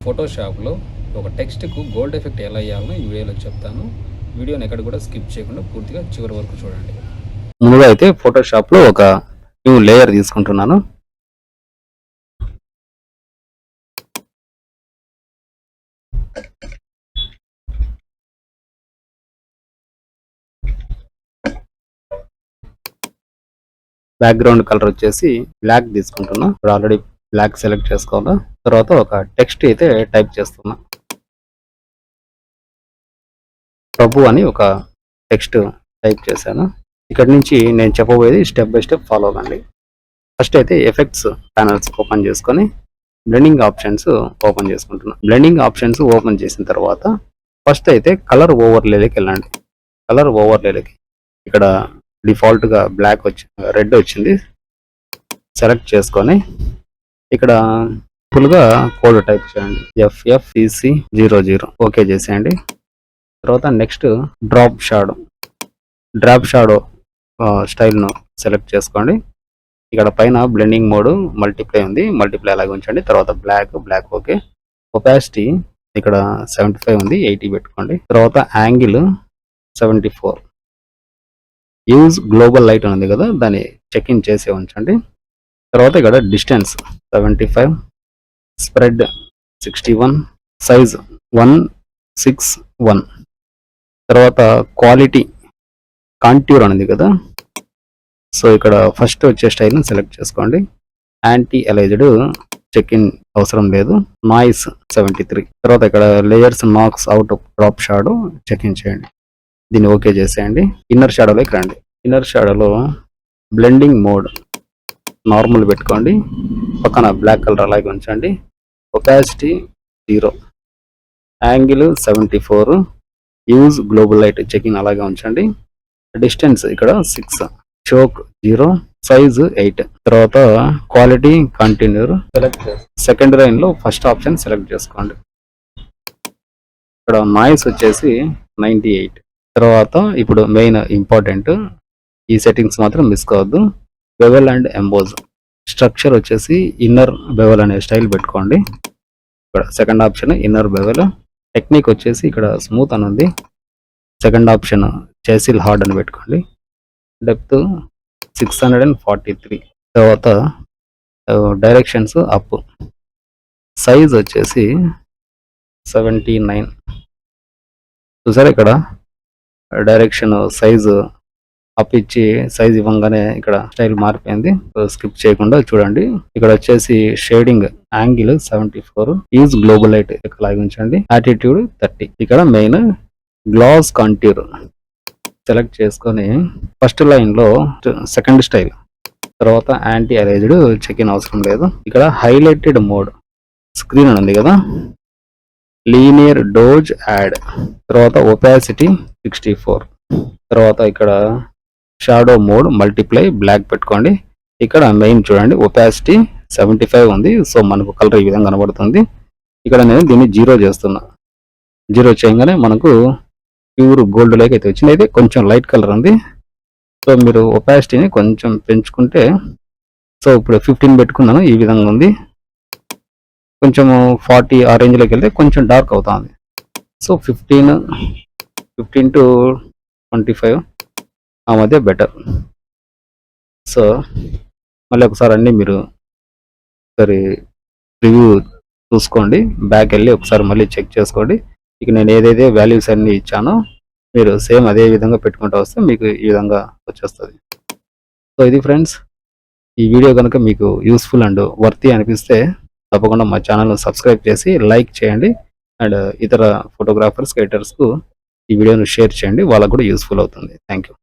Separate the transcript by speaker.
Speaker 1: ఫోటోషాప్లో ఒక టెక్స్ట్కు gold effect ఎలా వేయాలో ఈ వీడియోలో చెప్తాను. వీడియోని ఎక్కడ కూడా స్కిప్ చేయకుండా పూర్తిగా చివరి వరకు చూడండి. ముందుగా అయితే ఫోటోషాప్లో ఒక న్యూ లేయర్ తీసుకుంటున్నాను. బ్యాక్గ్రౌండ్ కలర్ వచ్చేసి బ్లాక్ తీసుకుంటున్నా. ఇప్పుడు ఆల్రెడీ బ్లాక్ సెలెక్ట్ చేసుకోవాలా. తర్వాత ఒక టెక్స్ట్ అయితే టైప్ చేస్తున్నా. ప్రభు అని ఒక టెక్స్ట్ టైప్ చేశాను. ఇక్కడ నుంచి నేను చెప్పబోయేది స్టెప్ బై స్టెప్ ఫాలో అవ్వండి. ఫస్ట్ అయితే ఎఫెక్ట్స్ ప్యానల్స్ ఓపెన్ చేసుకొని బ్లెండింగ్ ఆప్షన్స్ ఓపెన్ చేసుకుంటున్నా. బ్లెండింగ్ ఆప్షన్స్ ఓపెన్ చేసిన తర్వాత ఫస్ట్ అయితే కలర్ ఓవర్లేలోకి వెళ్ళండి. కలర్ ఓవర్లేలోకి ఇక్కడ డిఫాల్ట్గా బ్లాక్ రెడ్ వచ్చింది. సెలెక్ట్ చేసుకొని ఇక్కడ ఫుల్గా కోడ్ టైప్ చేయండి. FFCC00 ఓకే చేసేయండి. తర్వాత నెక్స్ట్ డ్రాప్ షాడో స్టైల్ను సెలెక్ట్ చేసుకోండి. ఇక్కడ పైన బ్లెండింగ్ మోడ్ మల్టిప్లై ఉంది. మల్టిప్లై అలాగే ఉంచండి. తర్వాత బ్లాక్ ఓకే. ఒపాసిటీ ఇక్కడ 75 ఉంది. 80 పెట్టుకోండి. తర్వాత యాంగిల్ 74. యూజ్ గ్లోబల్ లైట్ ఉంది కదా, దాన్ని చెక్ ఇన్ చేసి ఉంచండి. తర్వాత ఇక్కడ డిస్టెన్స్ 75, స్ప్రెడ్ 61, సైజ్ 161. తర్వాత క్వాలిటీ కాంట్యూర్ అనేది కదా, సో ఇక్కడ ఫస్ట్ వచ్చే స్టైల్ని సెలెక్ట్ చేసుకోండి. యాంటీ ఎలైజ్డ్ చెక్ ఇన్ అవసరం లేదు. నాయిస్ 73. తర్వాత ఇక్కడ layers knocks out drop shadow check in చేయండి. దీన్ని ఓకే చేసేయండి. ఇన్నర్ షాడోలోకి రండి. ఇన్నర్ షాడోలో బ్లెండింగ్ మోడ్ నార్మల్ పెట్టుకోండి. పక్కన బ్లాక్ కలర్ అలాగే ఉంచండి. Opacity 0, angle 74, use global light checking అలాగే ఉంచండి. డిస్టెన్స్ ఇక్కడ 6, చోక్ 0, సైజ్ 8. తర్వాత quality continue your select second line లో ఫస్ట్ ఆప్షన్ సెలెక్ట్ చేసుకోండి. ఇక్కడ నాయిస్ వచ్చేసి 98. తర్వాత ఇప్పుడు మెయిన్ ఇంపార్టెంట్, ఈ సెట్టింగ్స్ మాత్రం మిస్ కావద్దు. బెవెల్ అండ్ ఎంబోజ్ స్ట్రక్చర్ వచ్చేసి ఇన్నర్ బెవెల్ అనే స్టైల్ పెట్టుకోండి. ఇక్కడ second option inner bevel. Technique వచ్చేసి ఇక్కడ స్మూత్ అని ఉంది. సెకండ్ ఆప్షన్ చేసిల్ హార్డ్ అని పెట్టుకోండి. డెప్త్ 643. తర్వాత డైరెక్షన్స్ అప్. సైజ్ వచ్చేసి 79. చూసారా ఇక్కడ డైరెక్షన్ సైజు అప్ ఇచ్చి సైజ్ ఇవ్వగానే ఇక్కడ స్టైల్ మారిపోయింది. స్కిప్ చేయకుండా చూడండి. ఇక్కడ వచ్చేసి shading angle 74, use global light అలాగే ఉంచండి. యాటిట్యూడ్ 30. ఇక్కడ మెయిన్ గ్లాస్ కాంట్యూర్ సెలెక్ట్ చేసుకొని ఫస్ట్ లైన్ లో సెకండ్ స్టైల్. తర్వాత యాంటీ ఎరేజ్డ్ చెక్ ఇన్ అవసరం లేదు. ఇక్కడ హైలైటెడ్ మోడ్ స్క్రీన్ ఉంది కదా, లీనియర్ డోజ్ యాడ్. తర్వాత ఒపాసిటీ 64. తర్వాత ఇక్కడ షాడో మోడ్ మల్టిప్లై బ్లాక్ పెట్టుకోండి. ఇక్కడ మెయిన్ చూడండి ఒపాసిటీ 75 ఉంది. సో మనకు కలర్ ఈ విధంగా కనబడుతుంది. ఇక్కడ నేను దీన్ని 0 చేస్తున్నా. 0 చేయగానే మనకు ప్యూర్ గోల్డ్ లైక్ అయితే వచ్చింది. అయితే కొంచెం లైట్ కలర్ ఉంది. సో మీరు ఒపాసిటీని కొంచెం పెంచుకుంటే, సో ఇప్పుడు 15 పెట్టుకున్నాను. ఈ విధంగా ఉంది. కొంచెం 40 ఆ రేంజ్లోకి వెళ్తే కొంచెం డార్క్ అవుతుంది. సో 15 to 25 ఆ మధ్య బెటర్. సో మళ్ళీ ఒకసారి అన్నీ మీరు ఒకసారి రివ్యూ చూసుకోండి. బ్యాక్ వెళ్ళి ఒకసారి మళ్ళీ చెక్ చేసుకోండి. ఇక నేను ఏదైతే వాల్యూస్ అన్నీ ఇచ్చానో మీరు సేమ్ అదే విధంగా పెట్టుకుంటూ వస్తే మీకు ఈ విధంగా వచ్చేస్తుంది. సో ఇది ఫ్రెండ్స్, ఈ వీడియో కనుక మీకు యూస్ఫుల్ అండ్ వర్తీ అనిపిస్తే తప్పకుండా మా ఛానల్ను సబ్స్క్రైబ్ చేసి లైక్ చేయండి. అండ్ ఇతర ఫోటోగ్రాఫర్స్, ఎడిటర్స్కు ఈ వీడియోను షేర్ చేయండి. వాళ్ళకు కూడా యూస్ఫుల్ అవుతుంది. Thank you.